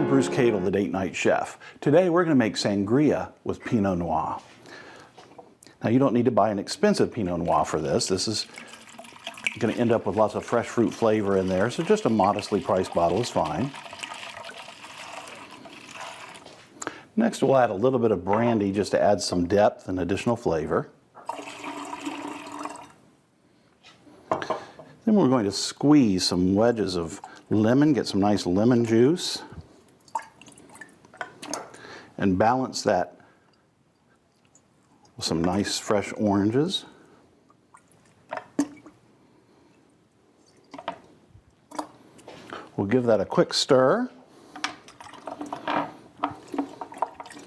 I'm Bruce Cadle, the Date Night Chef. Today we're going to make sangria with Pinot Noir. Now you don't need to buy an expensive Pinot Noir for this. This is going to end up with lots of fresh fruit flavor in there, so just a modestly priced bottle is fine. Next we'll add a little bit of brandy just to add some depth and additional flavor. Then we're going to squeeze some wedges of lemon, get some nice lemon juice, and balance that with some nice fresh oranges. We'll give that a quick stir,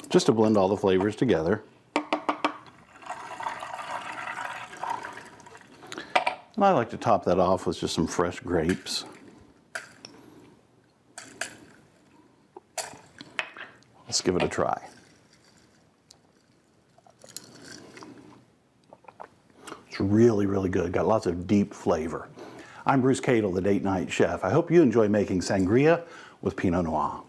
just to blend all the flavors together. And I like to top that off with just some fresh grapes. Let's give it a try. It's really, really good. Got lots of deep flavor. I'm Bruce Cadle, the Date Night Chef. I hope you enjoy making sangria with Pinot Noir.